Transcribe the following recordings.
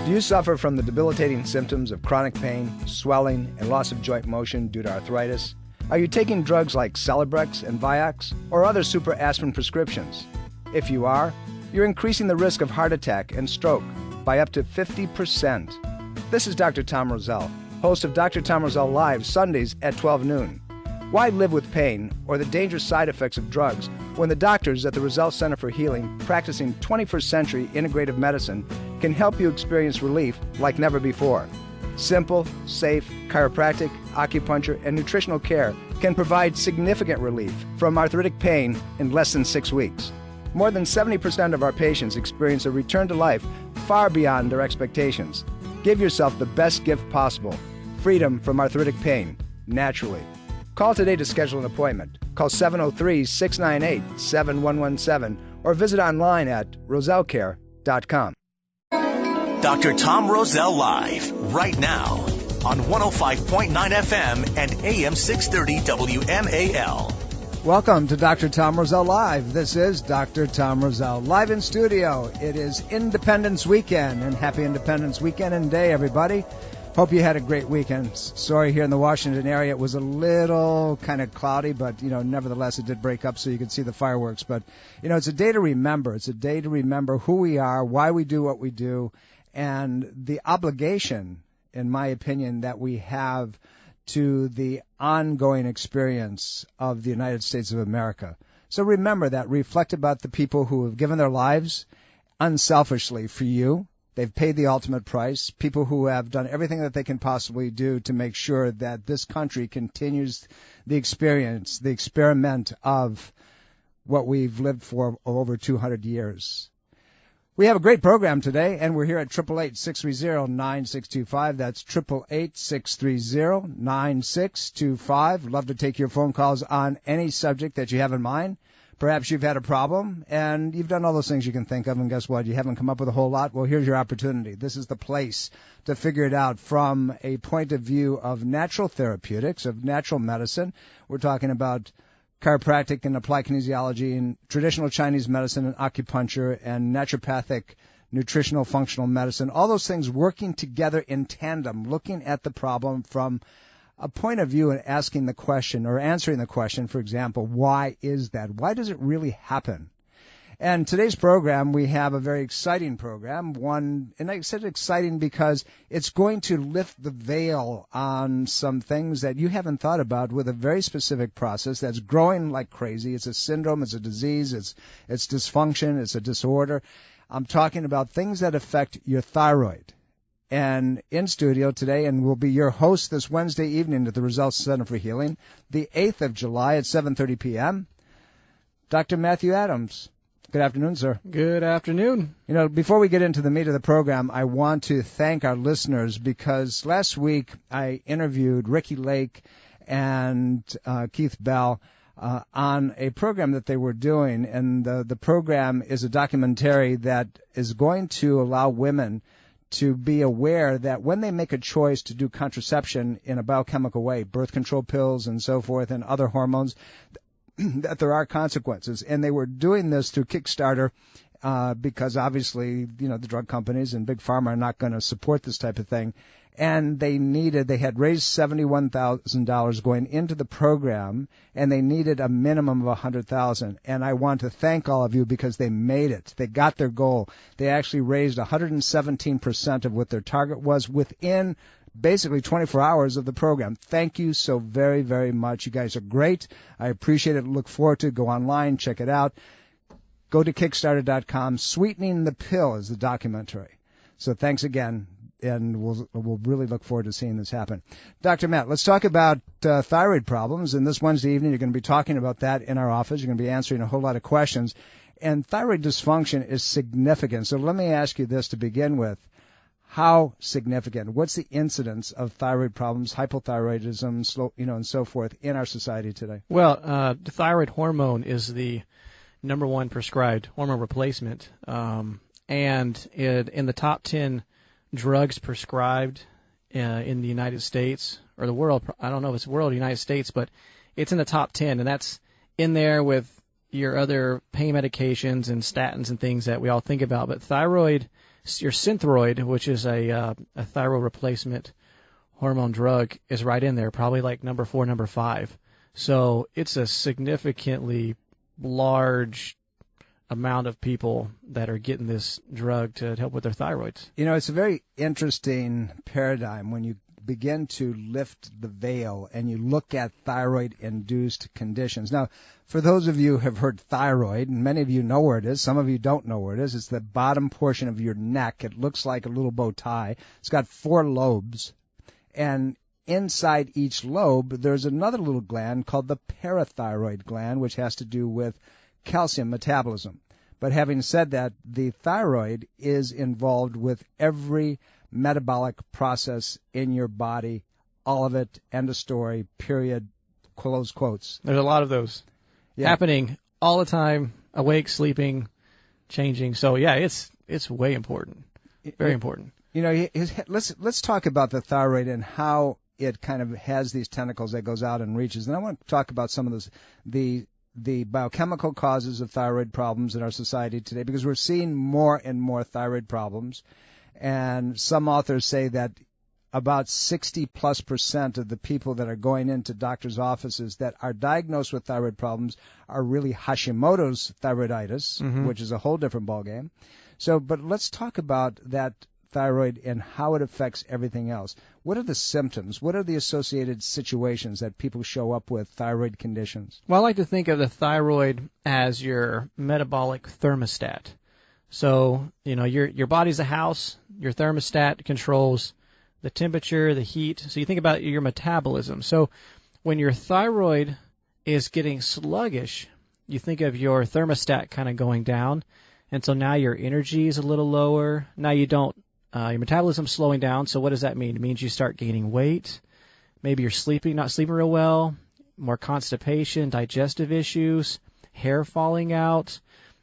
Do you suffer from the debilitating symptoms of chronic pain, swelling, and loss of joint motion due to arthritis? Are you taking drugs like Celebrex and Vioxx or other super aspirin prescriptions? If you are, you're increasing the risk of heart attack and stroke by up to 50%. This is Dr. Tom Roselle, host of Dr. Tom Roselle Live Sundays at 12 noon. Why live with pain or the dangerous side effects of drugs when the doctors at the Roselle Center for Healing, practicing 21st century integrative medicine, can help you experience relief like never before? Simple, safe, chiropractic, acupuncture, and nutritional care can provide significant relief from arthritic pain in less than 6 weeks. More than 70% of our patients experience a return to life far beyond their expectations. Give yourself the best gift possible, freedom from arthritic pain, naturally. Call today to schedule an appointment. Call 703-698-7117 or visit online at rosellecare.com. Dr. Tom Roselle Live, right now, on 105.9 FM and AM 630 WMAL. Welcome to Dr. Tom Roselle Live. This is Dr. Tom Roselle, live in studio. It is Independence Weekend, and happy Independence Weekend and day, everybody. Hope you had a great weekend. Sorry, here in the Washington area, it was a little kind of cloudy, but, nevertheless, it did break up so you could see the fireworks. But, it's a day to remember. It's a day to remember who we are, why we do what we do, and the obligation, in my opinion, that we have to the ongoing experience of the United States of America. So remember that. Reflect about the people who have given their lives unselfishly for you. They've paid the ultimate price, people who have done everything that they can possibly do to make sure that this country continues the experience, the experiment of what we've lived for over 200 years. We have a great program today, and we're here at 888-630-9625. That's 888-630-9625. Love to take your phone calls on any subject that you have in mind. Perhaps you've had a problem, and you've done all those things you can think of, and guess what? You haven't come up with a whole lot. Well, here's your opportunity. This is the place to figure it out from a point of view of natural therapeutics, of natural medicine. We're talking about chiropractic and applied kinesiology and traditional Chinese medicine and acupuncture and naturopathic nutritional functional medicine, all those things working together in tandem, looking at the problem from a point of view and asking the question or answering the question, for example, why is that? Why does it really happen? And today's program, we have a very exciting program, and I said exciting because it's going to lift the veil on some things that you haven't thought about with a very specific process that's growing like crazy. It's a syndrome, it's a disease, it's dysfunction, it's a disorder. I'm talking about things that affect your thyroid. And in studio today, and will be your host this Wednesday evening at the Roselle Center for Healing, the 8th of July at 7:30 p.m., Dr. Matthew Adams. Good afternoon, sir. Good afternoon. Before we get into the meat of the program, I want to thank our listeners because last week I interviewed Ricky Lake and Keith Bell on a program that they were doing, and the program is a documentary that is going to allow women to be aware that when they make a choice to do contraception in a biochemical way, birth control pills and so forth and other hormones, that there are consequences. And they were doing this through Kickstarter because obviously, the drug companies and Big Pharma are not going to support this type of thing. And they had raised $71,000 going into the program, and they needed a minimum of $100,000. And I want to thank all of you because they made it. They got their goal. They actually raised 117% of what their target was within basically 24 hours of the program. Thank you so very, very much. You guys are great. I appreciate it. Look forward to it. Go online, check it out. Go to Kickstarter.com. Sweetening the Pill is the documentary. So thanks again. And we'll really look forward to seeing this happen. Dr. Matt, let's talk about thyroid problems. And this Wednesday evening, you're going to be talking about that in our office. You're going to be answering a whole lot of questions. And thyroid dysfunction is significant. So let me ask you this to begin with. How significant? What's the incidence of thyroid problems, hypothyroidism, and so forth in our society today? Well, the thyroid hormone is the number one prescribed hormone replacement. And in the top 10 drugs prescribed in the United States or the world, I don't know if it's the world or United States, but it's in the top 10, and that's in there with your other pain medications and statins and things that we all think about. But thyroid your Synthroid, which is a thyroid replacement hormone drug, is right in there, probably like number 4, number 5. So it's a significantly large amount of people that are getting this drug to help with their thyroids. You know, it's a very interesting paradigm when you begin to lift the veil and you look at thyroid-induced conditions. Now, for those of you who have heard thyroid, and many of you know where it is, some of you don't know where it is, it's the bottom portion of your neck. It looks like a little bow tie. It's got 4 lobes, and inside each lobe, there's another little gland called the parathyroid gland, which has to do with calcium metabolism. But having said that, the thyroid is involved with every metabolic process in your body, all of it, end of story, period, close quotes. There's a lot of those happening all the time, awake, sleeping, changing. So, yeah, it's way important, very important. You know, let's talk about the thyroid and how it kind of has these tentacles that goes out and reaches. And I want to talk about some of those, the biochemical causes of thyroid problems in our society today, because we're seeing more and more thyroid problems. And some authors say that about 60+% of the people that are going into doctors' offices that are diagnosed with thyroid problems are really Hashimoto's thyroiditis, which is a whole different ballgame. So, but let's talk about that thyroid and how it affects everything else. What are the symptoms? What are the associated situations that people show up with thyroid conditions? Well, I like to think of the thyroid as your metabolic thermostat. So, you know, your body's a house. Your thermostat controls the temperature, the heat. So you think about your metabolism. So when your thyroid is getting sluggish, you think of your thermostat kind of going down. And so now your energy is a little lower. Now your metabolism's slowing down. So what does that mean? It means you start gaining weight. Maybe you're not sleeping real well, more constipation, digestive issues, hair falling out.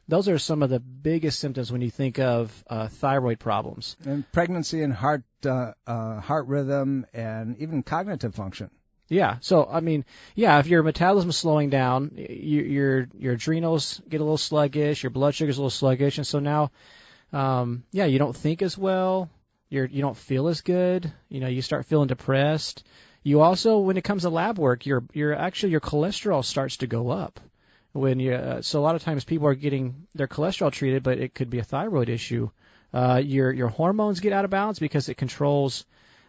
Those are some of the biggest symptoms when you think of thyroid problems. And pregnancy and heart rhythm and even cognitive function. Yeah. So, I mean, yeah, if your metabolism is slowing down, your adrenals get a little sluggish, your blood sugar is a little sluggish, and so now, you don't think as well. You don't feel as good. You know, you start feeling depressed. You also, when it comes to lab work, your cholesterol starts to go up. So a lot of times people are getting their cholesterol treated, but it could be a thyroid issue. Your hormones get out of balance because it controls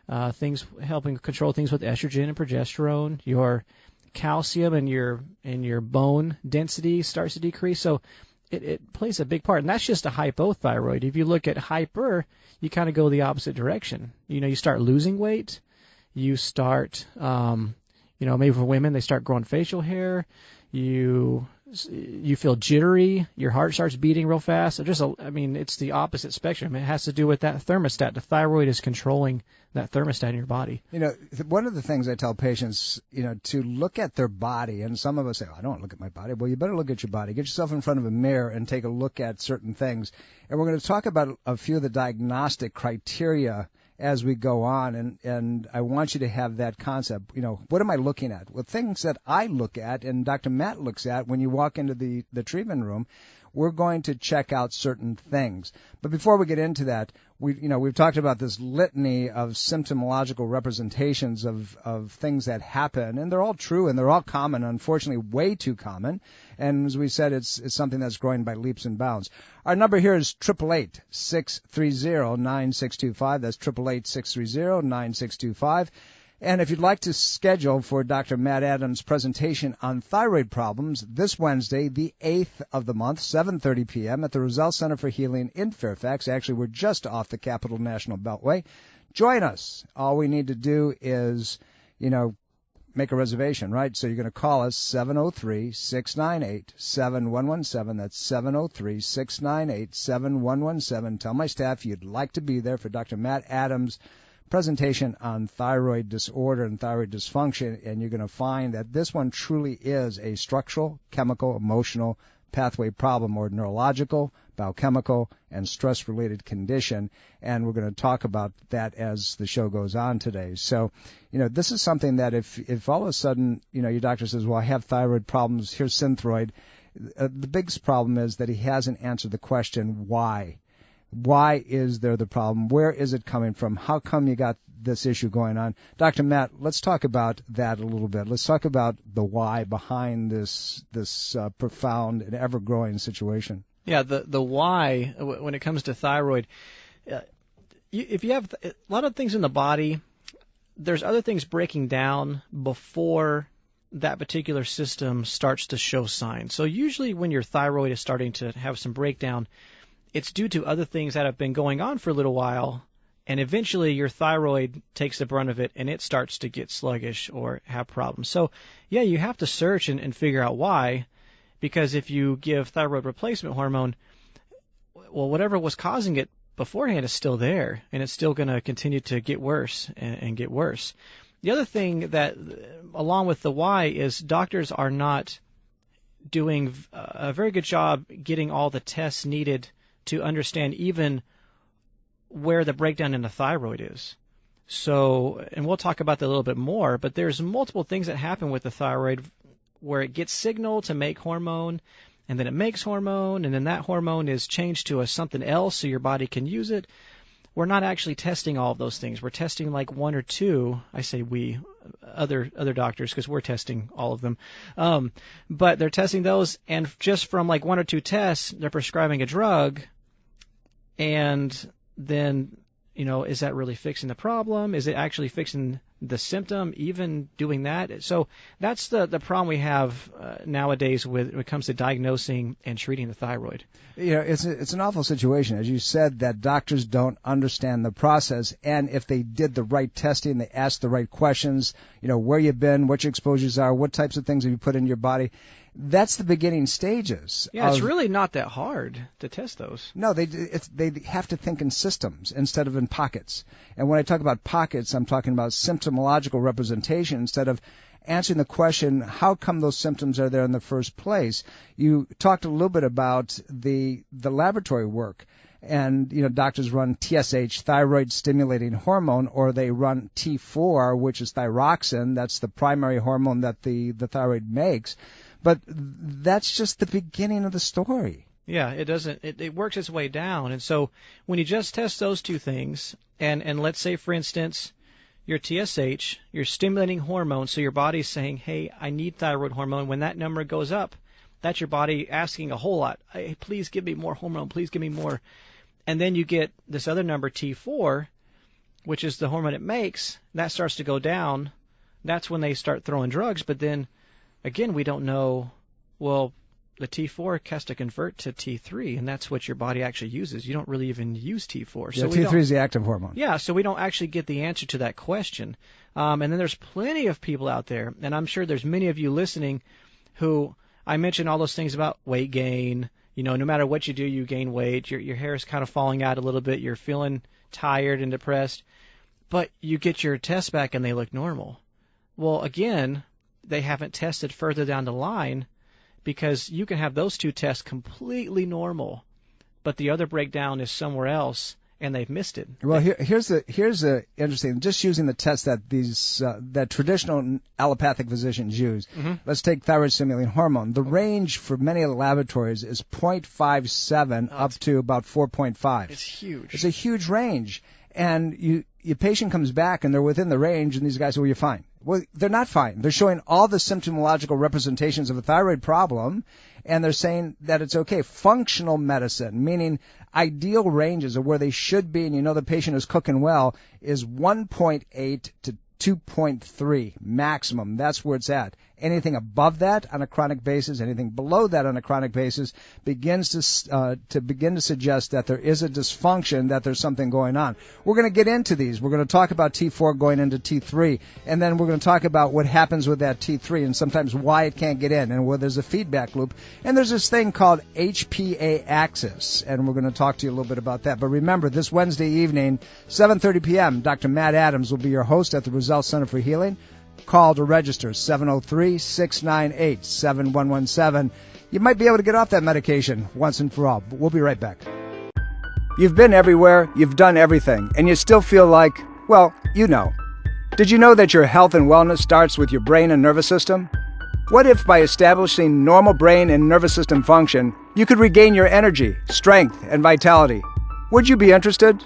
helping control things with estrogen and progesterone. Your calcium and your bone density starts to decrease. So it plays a big part, and that's just a hypothyroid. If you look at hyper, you kind of go the opposite direction. You know, you start losing weight. You start, maybe for women, they start growing facial hair. You feel jittery. Your heart starts beating real fast. So it's the opposite spectrum. It has to do with that thermostat. The thyroid is controlling that thermostat in your body. You know, one of the things I tell patients, to look at their body, and some of us say, I don't want to look at my body. Well, you better look at your body. Get yourself in front of a mirror and take a look at certain things. And we're going to talk about a few of the diagnostic criteria as we go on, and I want you to have that concept. What am I looking at? Well, things that I look at and Dr. Matt looks at when you walk into the treatment room, we're going to check out certain things. But before we get into that, we've talked about this litany of symptomological representations of things that happen, and they're all true and they're all common, unfortunately way too common. And as we said, it's something that's growing by leaps and bounds. Our number here is 888-630-9625. That's 888-630-9625. And if you'd like to schedule for Dr. Matt Adams' presentation on thyroid problems this Wednesday, the 8th of the month, 7:30 p.m. at the Roselle Center for Healing in Fairfax. Actually, we're just off the Capitol National Beltway. Join us. All we need to do is, make a reservation, right? So you're going to call us 703-698-7117. That's 703-698-7117. Tell my staff you'd like to be there for Dr. Matt Adams' presentation on thyroid disorder and thyroid dysfunction, and you're going to find that this one truly is a structural, chemical, emotional pathway problem, or neurological, biochemical, and stress-related condition, and we're going to talk about that as the show goes on today. So, this is something that if all of a sudden, your doctor says, well, I have thyroid problems, here's Synthroid, the biggest problem is that he hasn't answered the question, why? Why is there the problem? Where is it coming from? How come you got this issue going on? Dr. Matt, let's talk about that a little bit. Let's talk about the why behind this profound and ever-growing situation. Yeah, the why when it comes to thyroid, if you have a lot of things in the body, there's other things breaking down before that particular system starts to show signs. So usually when your thyroid is starting to have some breakdown, it's due to other things that have been going on for a little while, and eventually your thyroid takes the brunt of it and it starts to get sluggish or have problems. So yeah, you have to search and figure out why, because if you give thyroid replacement hormone, well, whatever was causing it beforehand is still there, and it's still going to continue to get worse and get worse. The other thing that, along with the why, is doctors are not doing a very good job getting all the tests needed to understand even where the breakdown in the thyroid is. So, and we'll talk about that a little bit more, but there's multiple things that happen with the thyroid where it gets signal to make hormone, and then it makes hormone, and then that hormone is changed to something else so your body can use it. We're not actually testing all of those things. We're testing like one or two. I say we, other doctors, because we're testing all of them. But they're testing those, and just from like one or two tests, they're prescribing a drug, and then, is that really fixing the problem? Is it actually fixing the symptom, even doing that? So that's the problem we have nowadays when it comes to diagnosing and treating the thyroid. It's an awful situation. As you said, that doctors don't understand the process, and if they did the right testing, they asked the right questions, where you've been, what your exposures are, what types of things have you put in your body. That's the beginning stages. Yeah, it's really not that hard to test those. No, they have to think in systems instead of in pockets. And when I talk about pockets, I'm talking about symptomological representation instead of answering the question, how come those symptoms are there in the first place? You talked a little bit about the laboratory work. And, doctors run TSH, thyroid stimulating hormone, or they run T4, which is thyroxine. That's the primary hormone that the thyroid makes. But that's just the beginning of the story. Yeah, it doesn't. It works its way down. And so when you just test those two things, and let's say, for instance, your TSH, your stimulating hormone, so your body's saying, hey, I need thyroid hormone. When that number goes up, that's your body asking a whole lot. Hey, please give me more hormone. Please give me more. And then you get this other number, T4, which is the hormone it makes. That starts to go down. That's when they start throwing drugs. But then, again, we don't know, well, the T4 has to convert to T3, and that's what your body actually uses. You don't really even use T4. So T3 is the active hormone. Yeah, so we don't actually get the answer to that question. And then there's plenty of people out there, and I'm sure there's many of you listening who, I mentioned all those things about weight gain. No matter what you do, you gain weight. Your hair is kind of falling out a little bit. You're feeling tired and depressed. But you get your tests back and they look normal. Well, again, they haven't tested further down the line, because you can have those two tests completely normal, but the other breakdown is somewhere else, and they've missed it. Well, here's the interesting. Just using the test that that traditional allopathic physicians use. Mm-hmm. Let's take thyroid stimulating hormone. The range for many of the laboratories is 0.57 up to about 4.5. It's huge. It's a huge range, and your patient comes back and they're within the range, and these guys say, well, you're fine. Well, they're not fine. They're showing all the symptomological representations of a thyroid problem, and they're saying that it's okay. Functional medicine, meaning ideal ranges of where they should be, and the patient is cooking well, is 1.8 to 2.3 maximum. That's where it's at. Anything above that on a chronic basis, anything below that on a chronic basis, begins to suggest that there is a dysfunction, that there's something going on. We're going to get into these. We're going to talk about T4 going into T3, and then we're going to talk about what happens with that T3 and sometimes why it can't get in, and where there's a feedback loop. And there's this thing called HPA axis, and we're going to talk to you a little bit about that. But remember, this Wednesday evening, 7:30 p.m., Dr. Matt Adams will be your host at the Roselle Center for Healing. Call to register, 703-698-7117. You might be able to get off that medication once and for all. But we'll be right back. You've been everywhere, you've done everything, and you still feel like, well, Did you know that your health and wellness starts with your brain and nervous system? What if by establishing normal brain and nervous system function, you could regain your energy, strength, and vitality? Would you be interested?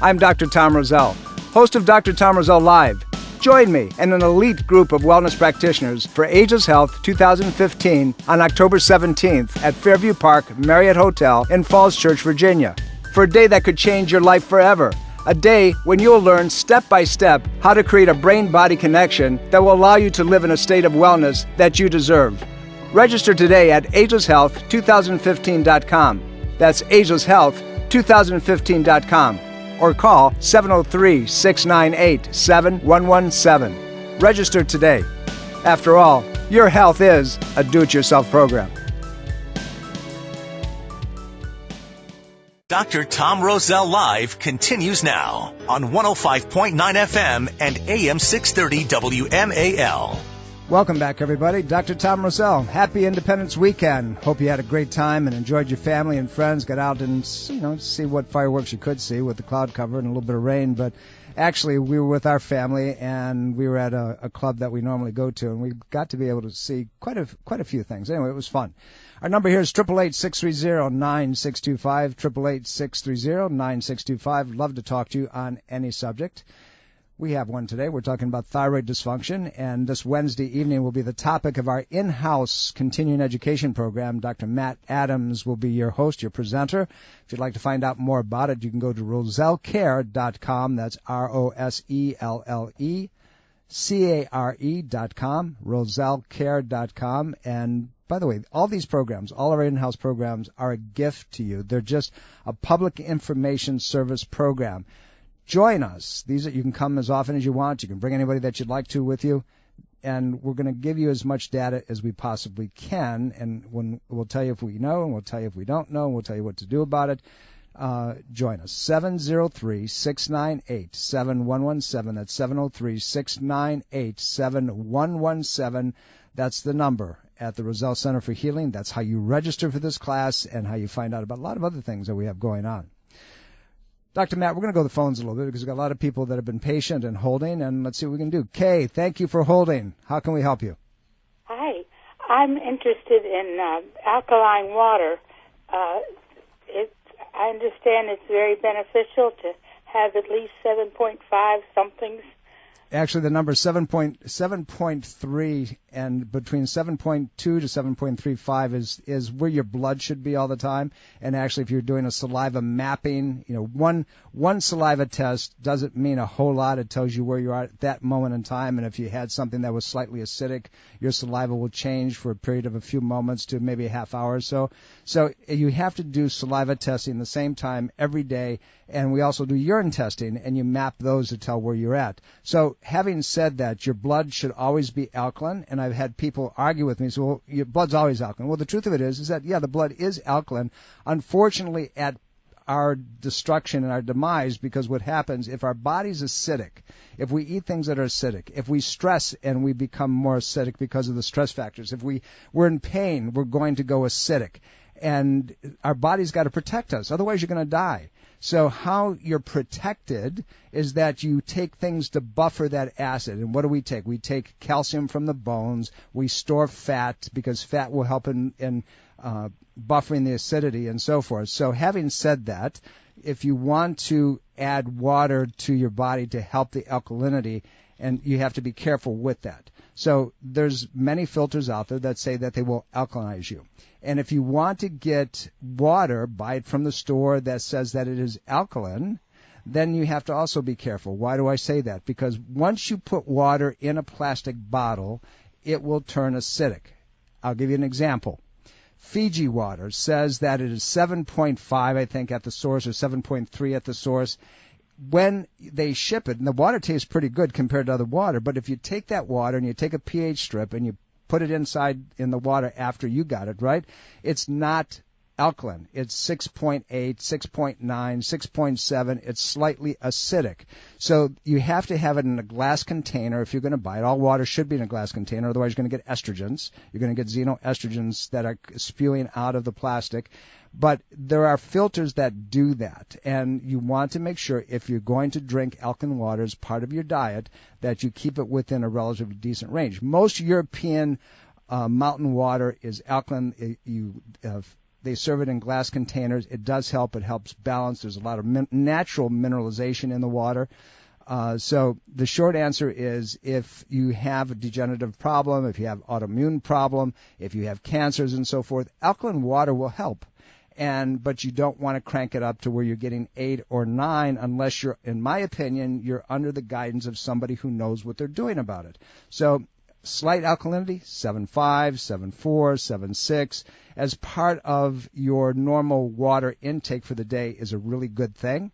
I'm Dr. Tom Roselle, host of Dr. Tom Roselle Live. Join me and an elite group of wellness practitioners for Ageless Health 2015 on October 17th at Fairview Park Marriott Hotel in Falls Church, Virginia, for a day that could change your life forever. A day when you'll learn step by step how to create a brain-body connection that will allow you to live in a state of wellness that you deserve. Register today at agelesshealth2015.com. That's agelesshealth2015.com. Or call 703-698-7117. Register today. After all, your health is a do-it-yourself program. Dr. Tom Roselle Live continues now on 105.9 FM and AM 630 WMAL. Welcome back, everybody. Dr. Tom Roselle. Happy Independence Weekend. Hope you had a great time and enjoyed your family and friends. Got out and, see what fireworks you could see with the cloud cover and a little bit of rain. But actually, we were with our family and we were at a club that we normally go to, and we got to be able to see quite a few things. Anyway, it was fun. Our number here is 888-630-9625, 888-630-9625. Love to talk to you on any subject. We have one today. We're talking about thyroid dysfunction, and this Wednesday evening will be the topic of our in-house continuing education program. Dr. Matt Adams will be your host, your presenter. If you'd like to find out more about it, you can go to rosellecare.com. That's ROSELLECARE.com, rosellecare.com. And by the way, all these programs, all of our in-house programs, are a gift to you. They're just a public information service program. Join us. You can come as often as you want. You can bring anybody that you'd like to with you. And we're going to give you as much data as we possibly can. And we'll tell you if we know, and we'll tell you if we don't know, and we'll tell you what to do about it. Join us. 703-698-7117. That's 703-698-7117. That's the number at the Roselle Center for Healing. That's how you register for this class and how you find out about a lot of other things that we have going on. Dr. Matt, we're going to go to the phones a little bit because we've got a lot of people that have been patient and holding, and let's see what we can do. Kay, thank you for holding. How can we help you? Hi. I'm interested in alkaline water. I understand it's very beneficial to have at least 7.5 somethings. Actually, the number is 7.3, and between 7.2 to 7.35 is where your blood should be all the time. And actually, if you're doing a saliva mapping, one saliva test doesn't mean a whole lot. It tells you where you are at that moment in time. And if you had something that was slightly acidic, your saliva will change for a period of a few moments to maybe a half hour or so. So you have to do saliva testing the same time every day. And we also do urine testing, and you map those to tell where you're at. So having said that, your blood should always be alkaline, and I've had people argue with me, so well, your blood's always alkaline. Well, the truth of it is that, yeah, the blood is alkaline. Unfortunately, at our destruction and our demise, because what happens, if our body's acidic, if we eat things that are acidic, if we stress and we become more acidic because of the stress factors, if we're in pain, we're going to go acidic. And our body's got to protect us, otherwise you're going to die. So how you're protected is that you take things to buffer that acid. And what do we take? We take calcium from the bones. We store fat because fat will help in buffering the acidity and so forth. So having said that, if you want to add water to your body to help the alkalinity, and you have to be careful with that. So there's many filters out there that say that they will alkalinize you. And if you want to get water, buy it from the store that says that it is alkaline, then you have to also be careful. Why do I say that? Because once you put water in a plastic bottle, it will turn acidic. I'll give you an example. Fiji water says that it is 7.5, I think, at the source, or 7.3 at the source. When they ship it, and the water tastes pretty good compared to other water, but if you take that water and you take a pH strip and you put it inside in the water after you got it, right, it's not alkaline. It's 6.8, 6.9, 6.7. It's slightly acidic. So you have to have it in a glass container if you're going to buy it. All water should be in a glass container, otherwise you're going to get estrogens. You're going to get xenoestrogens that are spewing out of the plastic. But there are filters that do that, and you want to make sure if you're going to drink alkaline water as part of your diet that you keep it within a relatively decent range. Most European mountain water is alkaline. They serve it in glass containers. It does help. It helps balance. There's a lot of natural mineralization in the water. So the short answer is, if you have a degenerative problem, if you have autoimmune problem, if you have cancers and so forth, alkaline water will help. But you don't want to crank it up to where you're getting 8 or 9 unless you're, in my opinion, you're under the guidance of somebody who knows what they're doing about it. So slight alkalinity, 7.5, 7.4, 7.6, as part of your normal water intake for the day is a really good thing.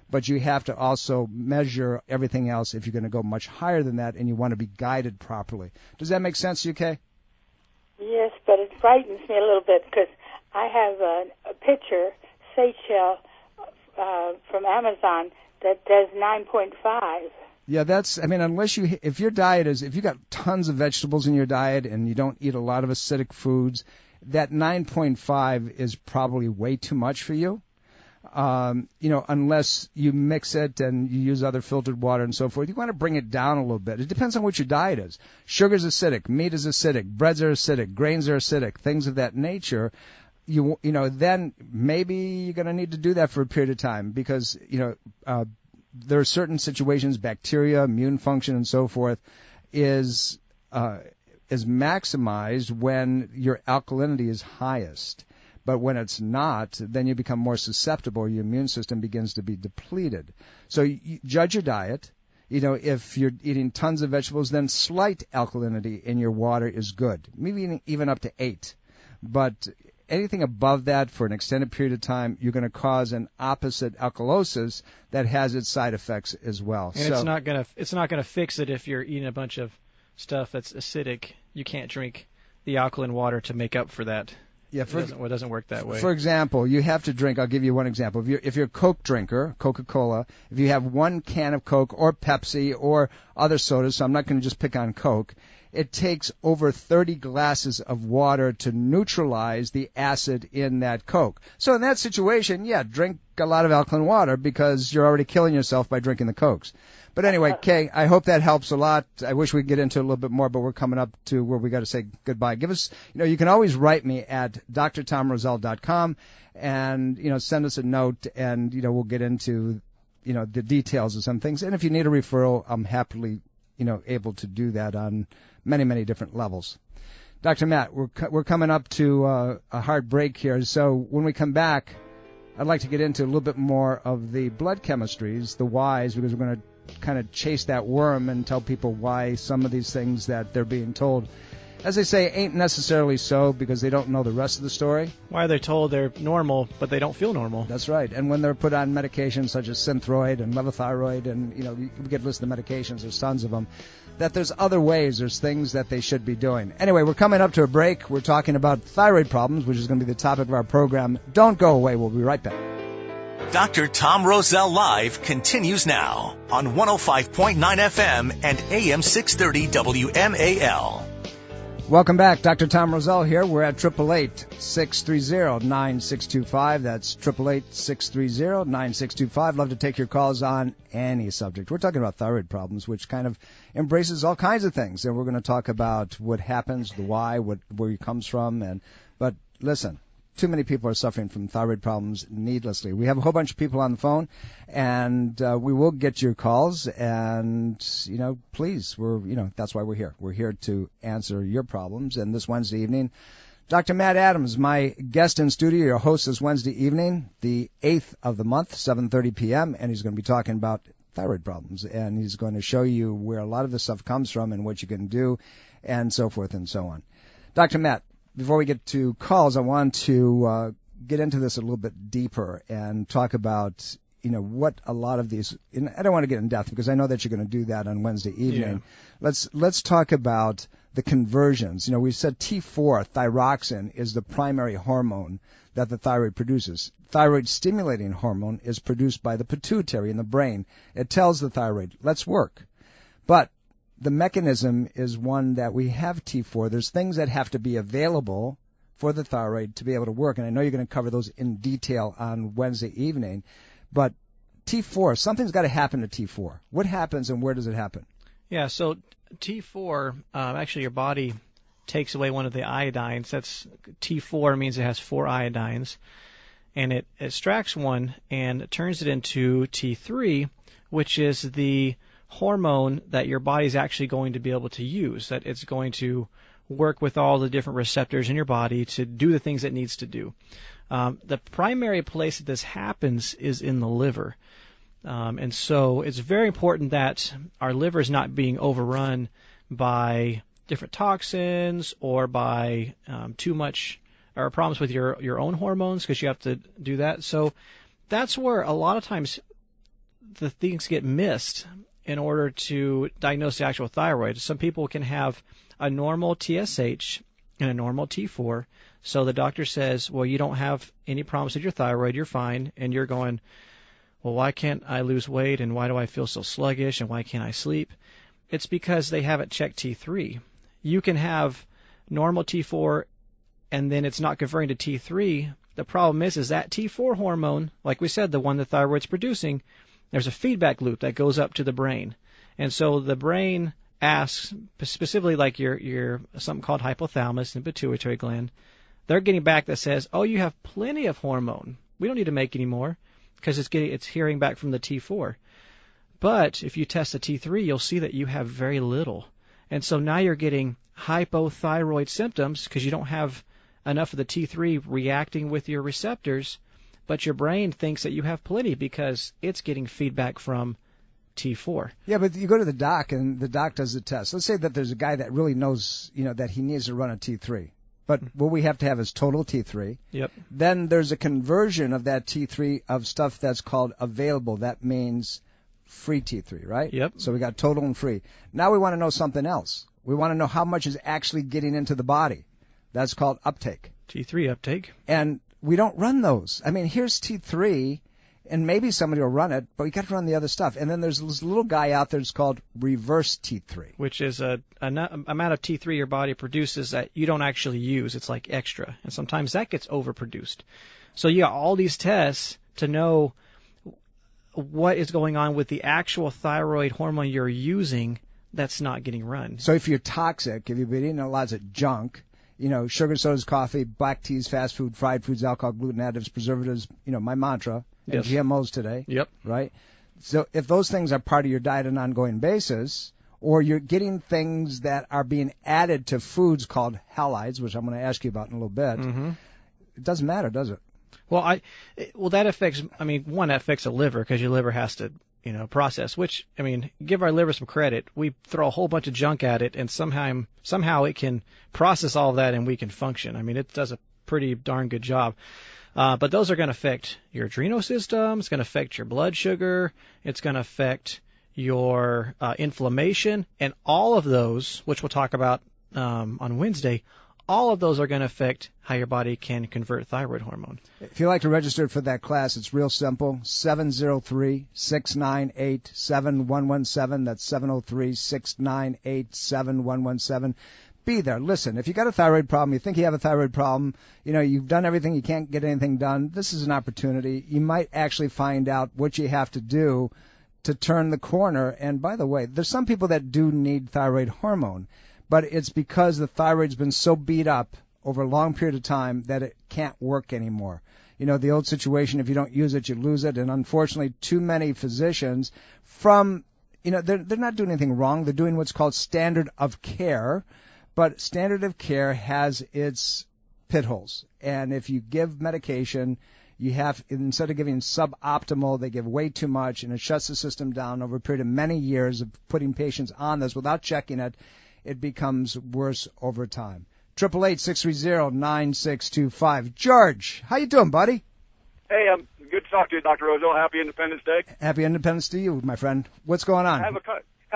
But you have to also measure everything else if you're going to go much higher than that, and you want to be guided properly. Does that make sense to you, Kay? Yes, but it frightens me a little bit because I have a pitcher, Seychelles, from Amazon that does 9.5. Yeah, if your diet is, if you got tons of vegetables in your diet and you don't eat a lot of acidic foods, that 9.5 is probably way too much for you. Unless you mix it and you use other filtered water and so forth, you want to bring it down a little bit. It depends on what your diet is. Sugar's acidic, meat is acidic, breads are acidic, grains are acidic, things of that nature. Then maybe you're going to need to do that for a period of time because, there are certain situations, bacteria, immune function and so forth is maximized when your alkalinity is highest. But when it's not, then you become more susceptible. Your immune system begins to be depleted. So you judge your diet. If you're eating tons of vegetables, then slight alkalinity in your water is good, maybe even up to 8. But anything above that for an extended period of time, you're going to cause an opposite alkalosis that has its side effects as well. And it's not gonna fix it if you're eating a bunch of stuff that's acidic. You can't drink the alkaline water to make up for that. Yeah, it doesn't work that way. For example, you have to drink. I'll give you one example. If you're a Coke drinker, Coca-Cola, if you have one can of Coke or Pepsi or other sodas, so I'm not going to just pick on Coke, it takes over 30 glasses of water to neutralize the acid in that Coke. So in that situation, drink a lot of alkaline water because you're already killing yourself by drinking the Cokes. But anyway, Kay, I hope that helps a lot. I wish we could get into it a little bit more, but we're coming up to where we got to say goodbye. Give us, you can always write me at drtomroselle.com and, send us a note and, we'll get into, the details of some things. And if you need a referral, I'm happily, able to do that on many, many different levels. Dr. Matt, we're coming up to a hard break here. So when we come back, I'd like to get into a little bit more of the blood chemistries, the whys, because we're going to kind of chase that worm and tell people why some of these things that they're being told, as they say, ain't necessarily so because they don't know the rest of the story. Why they're told they're normal, but they don't feel normal. That's right. And when they're put on medications such as Thyroid and levothyroid and, we get a list of medications, there's tons of them, that there's other ways, there's things that they should be doing. Anyway, we're coming up to a break. We're talking about thyroid problems, which is going to be the topic of our program. Don't go away. We'll be right back. Dr. Tom Roselle Live continues now on 105.9 FM and AM 630 WMAL. Welcome back. Dr. Tom Roselle here. We're at 888-630-9625. That's 888-630-9625. Love to take your calls on any subject. We're talking about thyroid problems, which kind of embraces all kinds of things. And we're going to talk about what happens, the why, where it comes from. But listen, too many people are suffering from thyroid problems needlessly. We have a whole bunch of people on the phone, and we will get your calls. And, please, that's why we're here. We're here to answer your problems. And this Wednesday evening, Dr. Matt Adams, my guest in studio, your host this Wednesday evening, the 8th of the month, 7:30 p.m., and he's going to be talking about thyroid problems. And he's going to show you where a lot of this stuff comes from and what you can do and so forth and so on. Dr. Matt, before we get to calls, I want to get into this a little bit deeper and talk about, what a lot of these, and I don't want to get in depth because I know that you're going to do that on Wednesday evening. Yeah. Let's talk about the conversions. We said T4, thyroxine, is the primary hormone that the thyroid produces. Thyroid stimulating hormone is produced by the pituitary in the brain. It tells the thyroid, let's work. But the mechanism is one that we have T4. There's things that have to be available for the thyroid to be able to work, and I know you're going to cover those in detail on Wednesday evening. But T4, something's got to happen to T4. What happens and where does it happen? Yeah, so T4, actually your body takes away one of the iodines. That's T4 means it has 4 iodines, and it extracts one and turns it into T3, which is the hormone that your body's actually going to be able to use, that it's going to work with all the different receptors in your body to do the things it needs to do. The primary place that this happens is in the liver. And so it's very important that our liver is not being overrun by different toxins or by too much or problems with your own hormones, because you have to do that. So that's where a lot of times the things get missed in order to diagnose the actual thyroid. Some people can have a normal TSH and a normal T4. So the doctor says, well, you don't have any problems with your thyroid, you're fine. And you're going, well, why can't I lose weight, and why do I feel so sluggish, and why can't I sleep? It's because they haven't checked T3. You can have normal T4 and then it's not converting to T3. The problem is that T4 hormone, like we said, the one the thyroid's producing, there's a feedback loop that goes up to the brain. And so the brain asks, specifically like your something called hypothalamus and pituitary gland, they're getting back that says, oh, you have plenty of hormone. We don't need to make any more, because it's hearing back from the T4. But if you test the T3, you'll see that you have very little. And so now you're getting hypothyroid symptoms because you don't have enough of the T3 reacting with your receptors, but your brain thinks that you have plenty because it's getting feedback from T4. Yeah, but you go to the doc and the doc does the test. Let's say that there's a guy that really knows, that he needs to run a T3. But what we have to have is total T3. Yep. Then there's a conversion of that T3 of stuff that's called available. That means free T3, right? Yep. So we got total and free. Now we want to know something else. We want to know how much is actually getting into the body. That's called uptake. T3 uptake. And we don't run those. I mean, here's T3, and maybe somebody will run it, but we got to run the other stuff. And then there's this little guy out there that's called reverse T3. Which is an amount of T3 your body produces that you don't actually use. It's like extra. And sometimes that gets overproduced. So you got all these tests to know what is going on with the actual thyroid hormone you're using that's not getting run. So if you're toxic, if you've been eating lots of junk, sugar, sodas, coffee, black teas, fast food, fried foods, alcohol, gluten additives, preservatives, my mantra, and Yes. GMOs today. Yep. Right? So if those things are part of your diet on an ongoing basis, or you're getting things that are being added to foods called halides, which I'm going to ask you about in a little bit, It doesn't matter, does it? Well, that affects, one, that affects the liver because your liver has to, process, which, give our liver some credit. We throw a whole bunch of junk at it, and somehow it can process all of that and we can function. It does a pretty darn good job. But those are going to affect your adrenal system. It's going to affect your blood sugar. It's going to affect your inflammation. And all of those, which we'll talk about on Wednesday, all of those are going to affect how your body can convert thyroid hormone. If you'd like to register for that class, it's real simple. 703-698-7117. That's 703-698-7117. Be there. Listen, if you got a thyroid problem, you think you have a thyroid problem, you've done everything, you can't get anything done, this is an opportunity. You might actually find out what you have to do to turn the corner. And by the way, there's some people that do need thyroid hormone, but it's because the thyroid's been so beat up over a long period of time that it can't work anymore. The old situation, if you don't use it, you lose it. And unfortunately, too many physicians they're not doing anything wrong. They're doing what's called standard of care. But standard of care has its pit holes. And if you give medication, instead of giving suboptimal, they give way too much, and it shuts the system down over a period of many years of putting patients on this without checking it. It becomes worse over time. 888-630-9625. George, how you doing, buddy? Hey, good to talk to you, Dr. Roselle. Happy Independence Day. Happy Independence to you, my friend. What's going on? I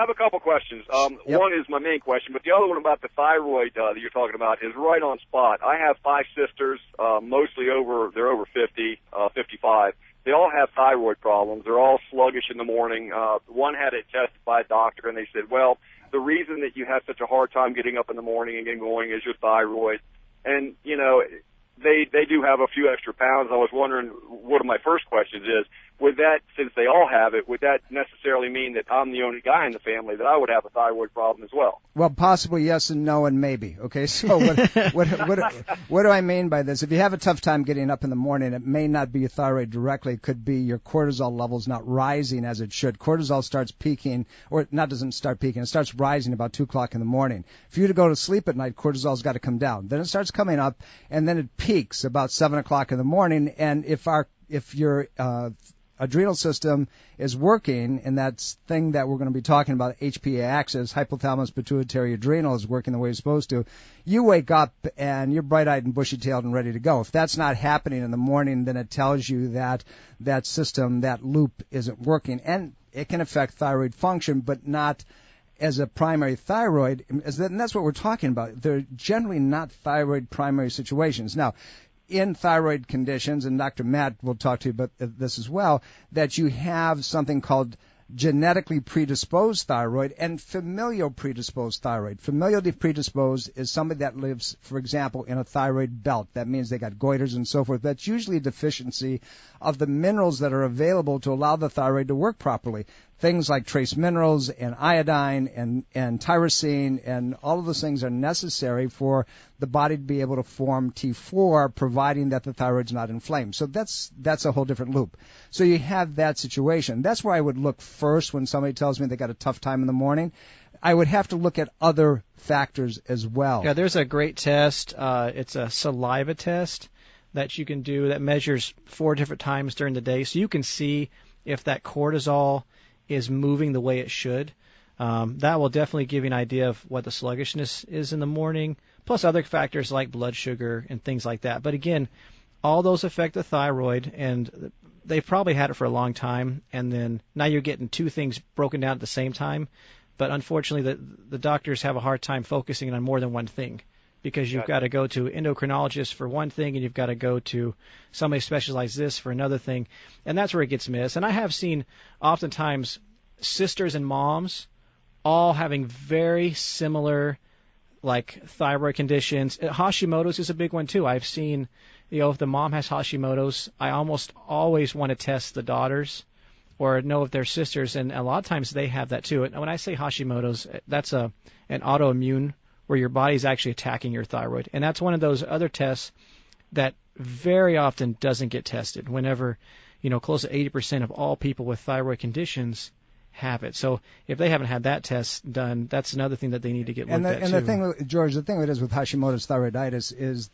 have a couple questions. Yep. One is my main question, but the other one about the thyroid that you're talking about is right on spot. I have 5 sisters, mostly they're over 50, 55. They all have thyroid problems. They're all sluggish in the morning. One had it tested by a doctor, and they said, well, the reason that you have such a hard time getting up in the morning and getting going is your thyroid. And, they do have a few extra pounds. I was wondering, one of my first questions is, would that, since they all have it, would that necessarily mean that I'm the only guy in the family that I would have a thyroid problem as well? Well, possibly yes and no and maybe. Okay, so what do I mean by this? If you have a tough time getting up in the morning, it may not be your thyroid directly. It could be your cortisol levels not rising as it should. Cortisol starts peaking, or not doesn't start peaking. It starts rising about 2 o'clock in the morning. For you to go to sleep at night, cortisol's got to come down. Then it starts coming up, and then it peaks about 7 o'clock in the morning. And if your adrenal system is working, and that's thing that we're going to be talking about, HPA axis, hypothalamus pituitary adrenal, is working the way it's supposed to, you wake up and you're bright-eyed and bushy-tailed and ready to go. If that's not happening in the morning, then it tells you that that system, that loop, isn't working. And it can affect thyroid function, but not as a primary thyroid. And that's what we're talking about. They're generally not thyroid primary situations. Now, in thyroid conditions, and Dr. Matt will talk to you about this as well, that you have something called genetically predisposed thyroid and familial predisposed thyroid. Familially predisposed is somebody that lives, for example, in a thyroid belt. That means they got goiters and so forth. That's usually a deficiency of the minerals that are available to allow the thyroid to work properly. Things like trace minerals and iodine and tyrosine, and all of those things are necessary for the body to be able to form T4, providing that the thyroid's not inflamed. So that's a whole different loop. So you have that situation. That's where I would look first when somebody tells me they got a tough time in the morning. I would have to look at other factors as well. Yeah, there's a great test. It's a saliva test that you can do that measures 4 different times during the day. So you can see if that cortisol is moving the way it should. That will definitely give you an idea of what the sluggishness is in the morning, plus other factors like blood sugar and things like that. But again, all those affect the thyroid, and they've probably had it for a long time, and then now you're getting 2 things broken down at the same time. But unfortunately, the doctors have a hard time focusing on more than one thing, because you've got to go to endocrinologist for one thing, and you've got to go to somebody specialized this for another thing, and that's where it gets missed. And I have seen oftentimes sisters and moms all having very similar, like, thyroid conditions. Hashimoto's is a big one too. I've seen, if the mom has Hashimoto's, I almost always want to test the daughters or know if they're sisters, and a lot of times they have that too. And when I say Hashimoto's, that's an autoimmune where your body's actually attacking your thyroid. And that's one of those other tests that very often doesn't get tested whenever, close to 80% of all people with thyroid conditions have it. So if they haven't had that test done, that's another thing that they need to get looked at too. And the thing, George, the thing that is with Hashimoto's thyroiditis is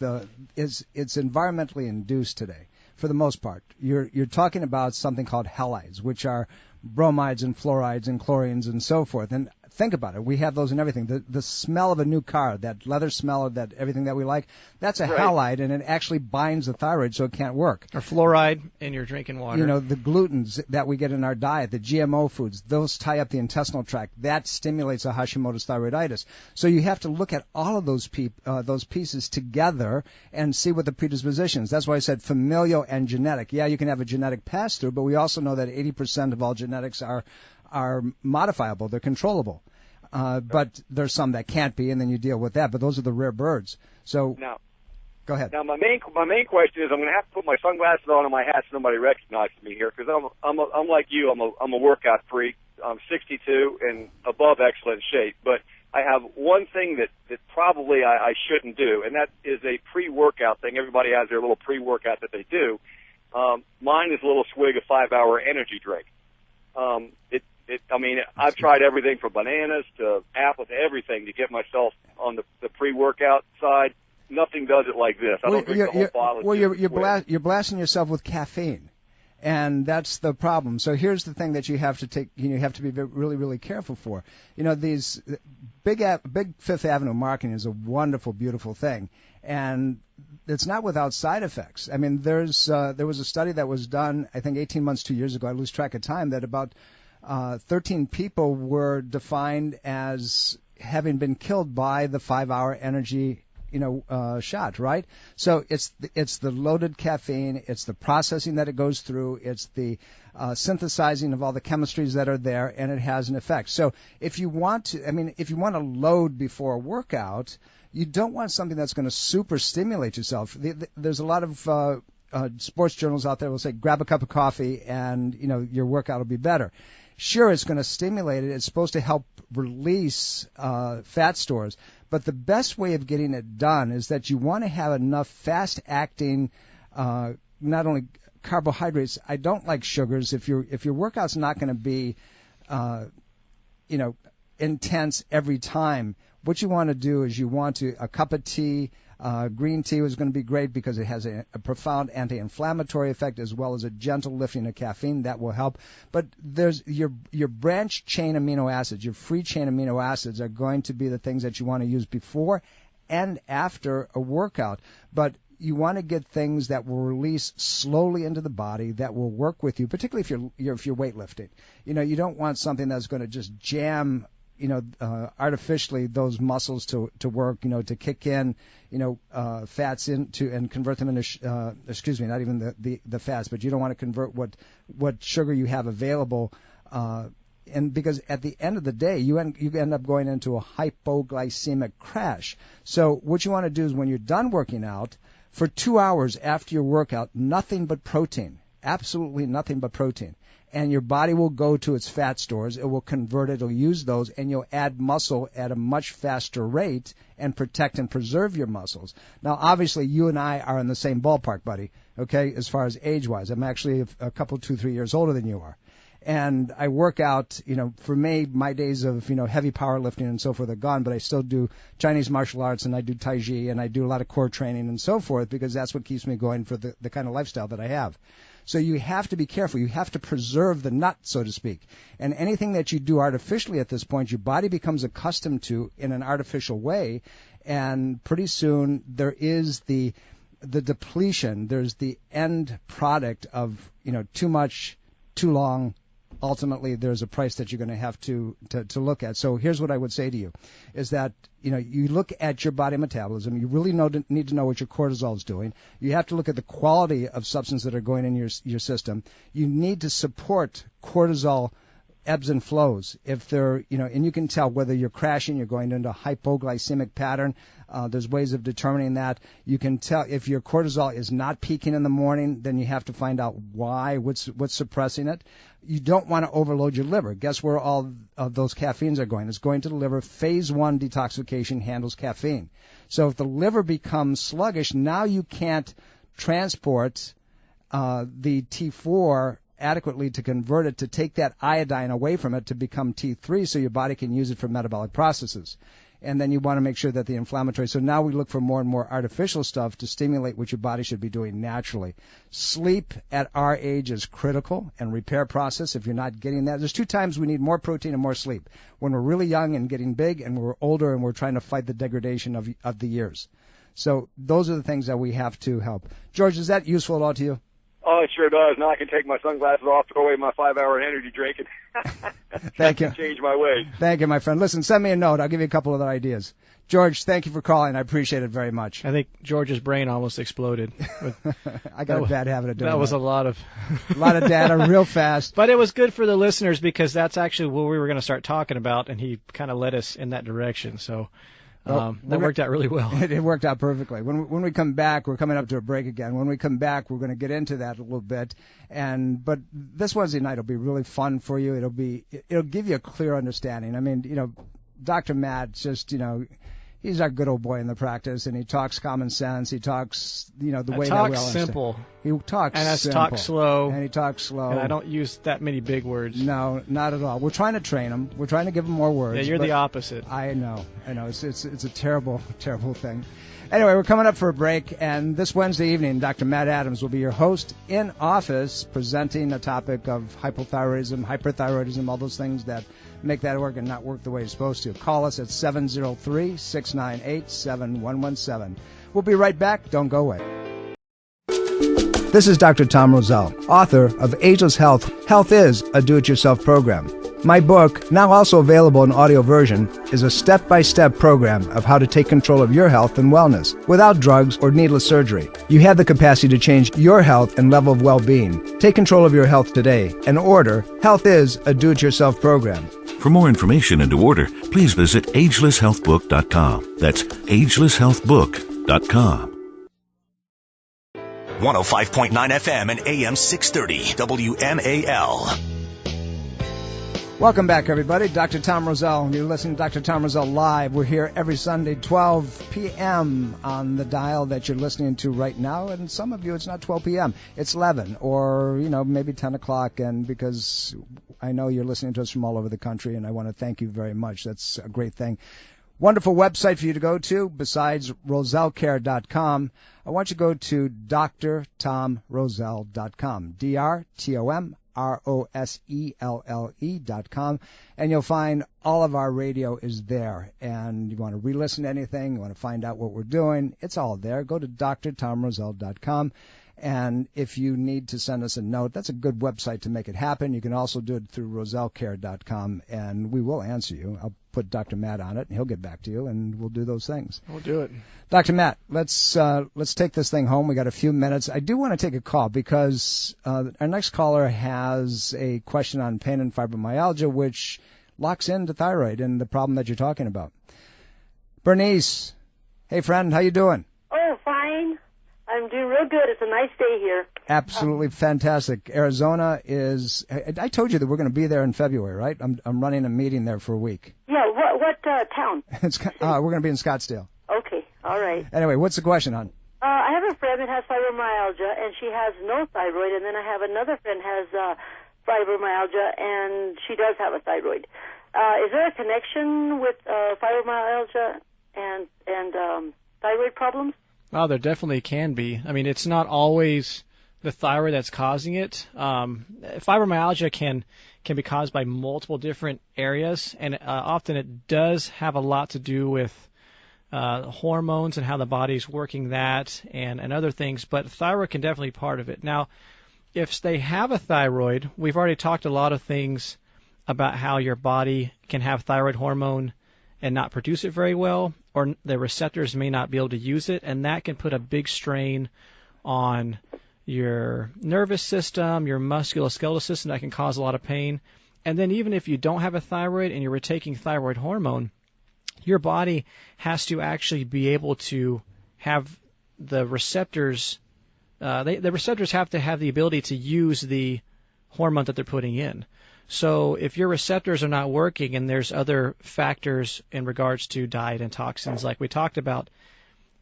it's environmentally induced today, for the most part. You're talking about something called halides, which are bromides and fluorides and chlorines and so forth. And think about it. We have those in everything. The smell of a new car, that leather smell of that everything that we like, that's a halide, and it actually binds the thyroid so it can't work. Or fluoride in your drinking water. The glutens that we get in our diet, the GMO foods, those tie up the intestinal tract. That stimulates a Hashimoto's thyroiditis. So you have to look at all of those pieces together and see what the predispositions. That's why I said familial and genetic. Yeah, you can have a genetic pass-through, but we also know that 80% of all genetics are modifiable. They're controllable. But there's some that can't be, and then you deal with that. But those are the rare birds. So now, go ahead. Now, my main question is, I'm going to have to put my sunglasses on and my hat so nobody recognizes me here, because I'm like you. I'm a workout freak. I'm 62 and above excellent shape. But I have one thing that probably I shouldn't do, and that is a pre-workout thing. Everybody has their little pre-workout that they do. Mine is a little swig of 5-hour energy drink. I've tried everything from bananas to apples to everything to get myself on the pre-workout side. Nothing does it like this. I don't drink the whole bottle. Well, you're blasting yourself with caffeine, and that's the problem. So here's the thing that you have to take. You have to be really, really careful for. These big Fifth Avenue marketing is a wonderful, beautiful thing, and it's not without side effects. I mean, there was a study that was done, I think 18 months, 2 years ago. I lose track of time. That about 13 people were defined as having been killed by the 5-hour energy, shot, right? So it's the loaded caffeine, it's the processing that it goes through, it's the synthesizing of all the chemistries that are there, and it has an effect. So if you want to load before a workout, you don't want something that's going to super stimulate yourself. There's a lot of sports journals out there will say, grab a cup of coffee and, your workout will be better. Sure, it's going to stimulate it. It's supposed to help release fat stores. But the best way of getting it done is that you want to have enough fast-acting, not only carbohydrates. I don't like sugars. If your workout's not going to be, intense every time, what you want to do is a cup of tea. Green tea is going to be great because it has a profound anti-inflammatory effect as well as a gentle lifting of caffeine. That will help. But there's your branch chain amino acids, your free chain amino acids are going to be the things that you want to use before and after a workout. But you want to get things that will release slowly into the body that will work with you, particularly if you're weightlifting. You don't want something that's going to just jam artificially those muscles to work, to kick in, fats into and convert them into, not even the fats, but you don't want to convert what sugar you have available, and because at the end of the day, you end up going into a hypoglycemic crash. So what you want to do is when you're done working out, for 2 hours after your workout, nothing but protein, absolutely nothing but protein. And your body will go to its fat stores. It will convert it. It'll use those, and you'll add muscle at a much faster rate and protect and preserve your muscles. Now, obviously, you and I are in the same ballpark, buddy, okay, as far as age-wise. I'm actually a couple, 2-3 years older than you are. And I work out, for me, my days of, heavy powerlifting and so forth are gone, but I still do Chinese martial arts and I do Tai Chi and I do a lot of core training and so forth because that's what keeps me going for the kind of lifestyle that I have. So you have to be careful. You have to preserve the nut, so to speak. And anything that you do artificially at this point, your body becomes accustomed to in an artificial way, and pretty soon there is the depletion. There's the end product of, too much, too long. Ultimately, there's a price that you're going to have to look at. So here's what I would say to you, is that, you look at your body metabolism. You really need to know what your cortisol is doing. You have to look at the quality of substances that are going in your system. You need to support cortisol ebbs and flows. If they're, and you can tell whether you're crashing, you're going into a hypoglycemic pattern. There's ways of determining that. You can tell if your cortisol is not peaking in the morning, then you have to find out why, what's suppressing it. You don't want to overload your liver. Guess where all of those caffeines are going? It's going to the liver. Phase 1 detoxification handles caffeine. So if the liver becomes sluggish, now you can't transport the T4 adequately to convert it, to take that iodine away from it to become T3 so your body can use it for metabolic processes. And then you want to make sure that the inflammatory. So now we look for more and more artificial stuff to stimulate what your body should be doing naturally. Sleep at our age is critical, and repair process if you're not getting that. There's 2 times we need more protein and more sleep. When we're really young and getting big, and we're older and we're trying to fight the degradation of the years. So those are the things that we have to help. George, is that useful at all to you? Oh, it sure does. Now I can take my sunglasses off, throw away my 5-hour energy drink, and Thank you. Change my ways. Thank you, my friend. Listen, send me a note. I'll give you a couple other ideas. George, thank you for calling. I appreciate it very much. I think George's brain almost exploded. I got a bad habit of doing that. That was a lot of data real fast. But it was good for the listeners because that's actually what we were going to start talking about, and he kind of led us in that direction. So that worked out really well. It worked out perfectly. When we come back, we're coming up to a break again. When we come back, we're going to get into that a little bit. But this Wednesday night will be really fun for you. It'll give you a clear understanding. I mean, Dr. Matt just, he's our good old boy in the practice, and he talks common sense. He talks, the way that we all simple. He talks and simple. Talk slow. And he talks slow. And I don't use that many big words. No, not at all. We're trying to train him. We're trying to give him more words. Yeah, you're the opposite. I know. It's a terrible, terrible thing. Anyway, we're coming up for a break, and this Wednesday evening, Dr. Matt Adams will be your host in office, presenting a topic of hypothyroidism, hyperthyroidism, all those things that make that organ not work the way it's supposed to. Call us at 703-698-7117. We'll be right back. Don't go away. This is Dr. Tom Roselle, author of Ageless Health. Health is a do-it-yourself program. My book, now also available in audio version, is a step-by-step program of how to take control of your health and wellness without drugs or needless surgery. You have the capacity to change your health and level of well-being. Take control of your health today and order Health is a do-it-yourself program. For more information and to order, please visit agelesshealthbook.com. That's agelesshealthbook.com. 105.9 FM and AM 630 WMAL. Welcome back, everybody. Dr. Tom Roselle. You're listening to Dr. Tom Roselle Live. We're here every Sunday, 12 p.m. on the dial that you're listening to right now. And some of you, it's not 12 p.m. It's 11 or, maybe 10 o'clock. And because I know you're listening to us from all over the country, and I want to thank you very much. That's a great thing. Wonderful website for you to go to besides rosellecare.com. I want you to go to drtomroselle.com. DrTomRoselle.com, and you'll find all of our radio is there. And you want to re-listen to anything, you want to find out what we're doing, it's all there. Go to drtomroselle.com. And if you need to send us a note, that's a good website to make it happen. You can also do it through rosellecare.com, and we will answer you. I'll put Dr. Matt on it, and he'll get back to you, and we'll do those things. We'll do it. Dr. Matt, let's take this thing home. We got a few minutes. I do want to take a call because our next caller has a question on pain and fibromyalgia, which locks into thyroid and the problem that you're talking about. Bernice, hey friend, how you doing? Oh, fine. I'm doing real good. It's a nice day here. Absolutely fantastic. Arizona is. I told you that we're going to be there in February, right? I'm running a meeting there for a week. Yeah. What town? We're going to be in Scottsdale. Okay. All right. Anyway, what's the question, hon? I have a friend that has fibromyalgia, and she has no thyroid, and then I have another friend has fibromyalgia, and she does have a thyroid. Is there a connection with fibromyalgia and thyroid problems? Oh, there definitely can be. I mean, it's not always the thyroid that's causing it. Fibromyalgia can be caused by multiple different areas, and often it does have a lot to do with hormones and how the body's working that and other things, but thyroid can definitely be part of it. Now, if they have a thyroid, we've already talked a lot of things about how your body can have thyroid hormone and not produce it very well, or the receptors may not be able to use it, and that can put a big strain on your nervous system, your musculoskeletal system. That can cause a lot of pain. And then even if you don't have a thyroid and you're taking thyroid hormone, your body has to actually be able to have the receptors. The receptors have to have the ability to use the hormone that they're putting in. So if your receptors are not working and there's other factors in regards to diet and toxins like we talked about,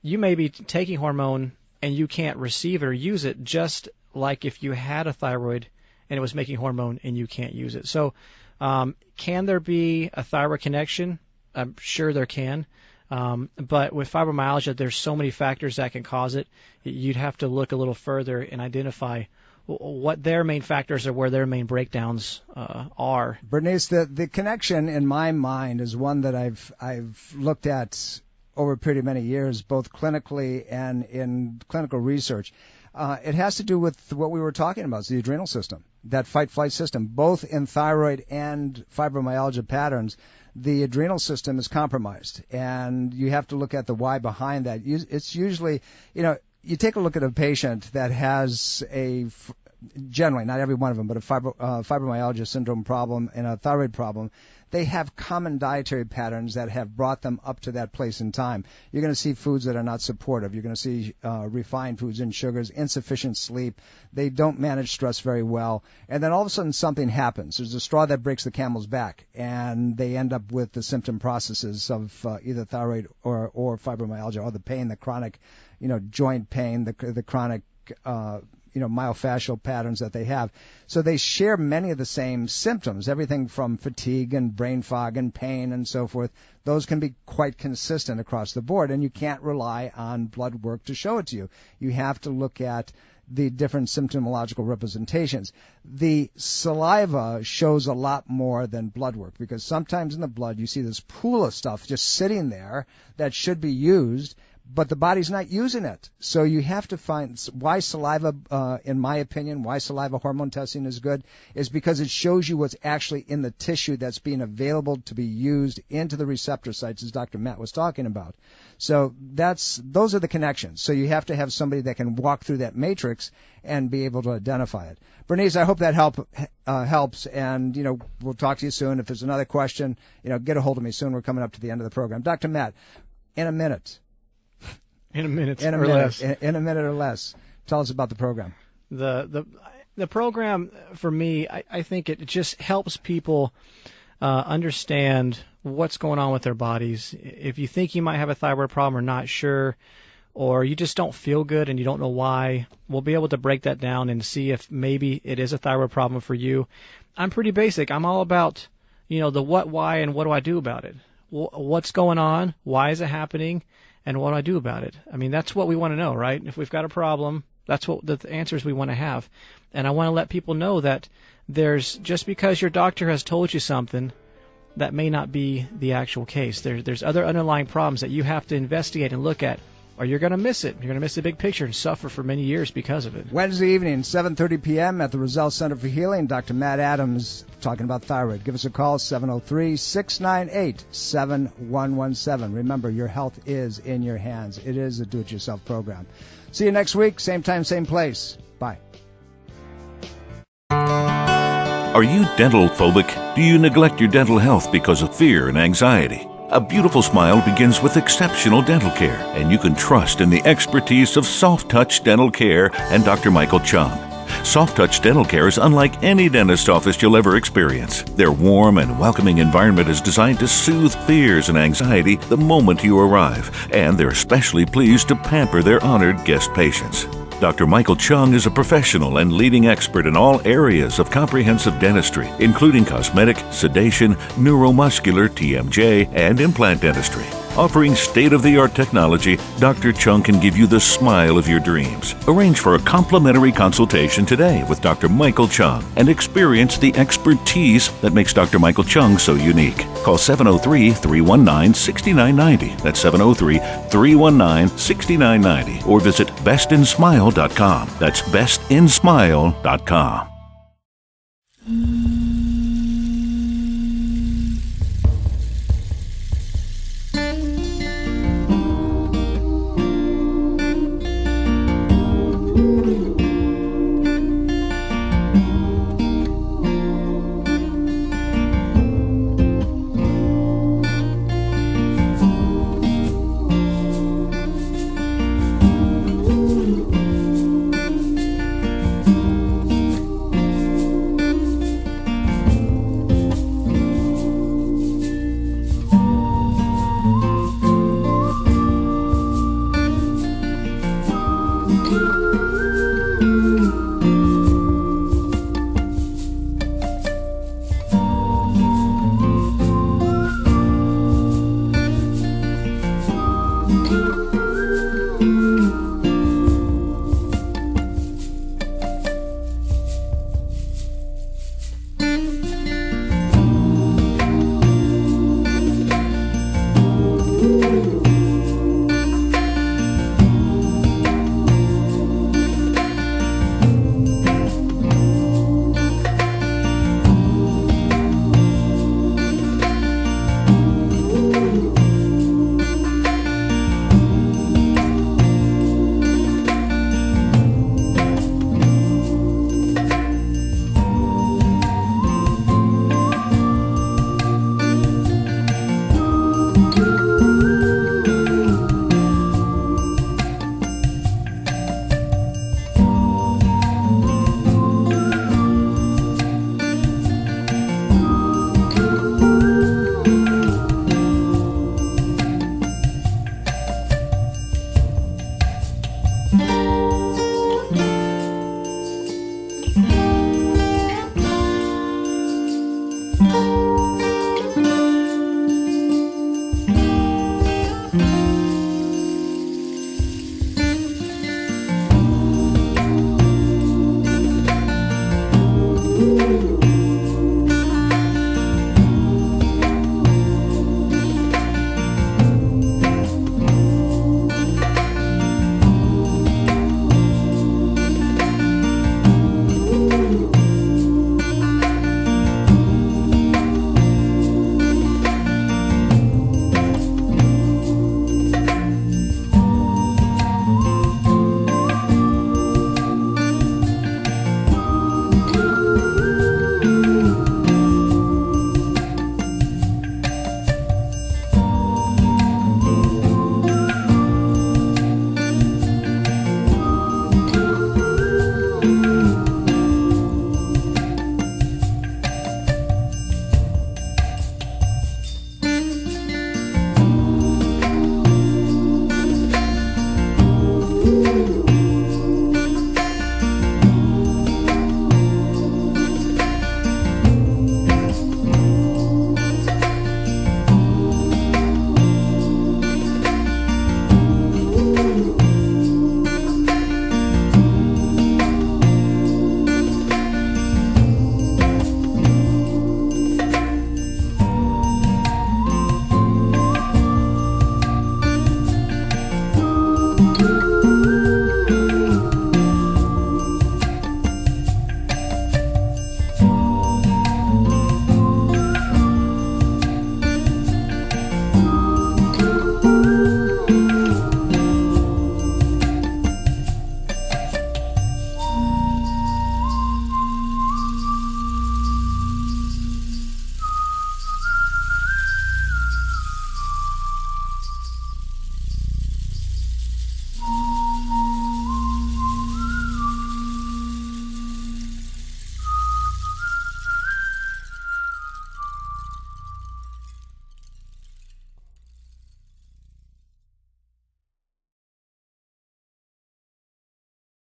you may be taking hormone and you can't receive it or use it, just like if you had a thyroid and it was making hormone and you can't use it. So can there be a thyroid connection? I'm sure there can. But with fibromyalgia, there's so many factors that can cause it. You'd have to look a little further and identify what their main factors are, where their main breakdowns are. Bernice, the connection in my mind is one that I've looked at over a period of many years, both clinically and in clinical research. It has to do with what we were talking about, the adrenal system, that fight-flight system. Both in thyroid and fibromyalgia patterns, the adrenal system is compromised, and you have to look at the why behind that. It's usually, you take a look at a patient that has generally, not every one of them, but a fibromyalgia syndrome problem and a thyroid problem. They have common dietary patterns that have brought them up to that place in time. You're going to see foods that are not supportive. You're going to see refined foods and sugars, insufficient sleep. They don't manage stress very well. And then all of a sudden something happens. There's a straw that breaks the camel's back, and they end up with the symptom processes of either thyroid or fibromyalgia, or the pain, the chronic, joint pain, the chronic myofascial patterns that they have. So they share many of the same symptoms, everything from fatigue and brain fog and pain and so forth. Those can be quite consistent across the board, and you can't rely on blood work to show it to you. You have to look at the different symptomological representations. The saliva shows a lot more than blood work, because sometimes in the blood you see this pool of stuff just sitting there that should be used, but the body's not using it. So you have to find why saliva, in my opinion, why saliva hormone testing is good, is because it shows you what's actually in the tissue that's being available to be used into the receptor sites, as Dr. Matt was talking about. So those are the connections. So you have to have somebody that can walk through that matrix and be able to identify it. Bernice, I hope that helps, and we'll talk to you soon. If there's another question, get a hold of me soon. We're coming up to the end of the program. Dr. Matt, in a minute or less. Tell us about the program. The program, for me, I think it just helps people understand what's going on with their bodies. If you think you might have a thyroid problem or not sure, or you just don't feel good and you don't know why, we'll be able to break that down and see if maybe it is a thyroid problem for you. I'm pretty basic. I'm all about, the what, why, and what do I do about it? What's going on? Why is it happening? And what do I do about it? I mean, that's what we want to know, right? If we've got a problem, that's what the answers we want to have. And I want to let people know that just because your doctor has told you something, that may not be the actual case. There's other underlying problems that you have to investigate and look at, or you're going to miss it. You're going to miss the big picture and suffer for many years because of it. Wednesday evening, 7:30 p.m. at the Roselle Center for Healing. Dr. Matt Adams talking about thyroid. Give us a call, 703-698-7117. Remember, your health is in your hands. It is a do-it-yourself program. See you next week, same time, same place. Bye. Are you dental phobic? Do you neglect your dental health because of fear and anxiety? A beautiful smile begins with exceptional dental care, and you can trust in the expertise of Soft Touch Dental Care and Dr. Michael Chung. Soft Touch Dental Care is unlike any dentist office you'll ever experience. Their warm and welcoming environment is designed to soothe fears and anxiety the moment you arrive, and they're especially pleased to pamper their honored guest patients. Dr. Michael Chung is a professional and leading expert in all areas of comprehensive dentistry, including cosmetic, sedation, neuromuscular, TMJ, and implant dentistry. Offering state-of-the-art technology, Dr. Chung can give you the smile of your dreams. Arrange for a complimentary consultation today with Dr. Michael Chung and experience the expertise that makes Dr. Michael Chung so unique. Call 703-319-6990. That's 703-319-6990. Or visit bestinsmile.com. That's bestinsmile.com.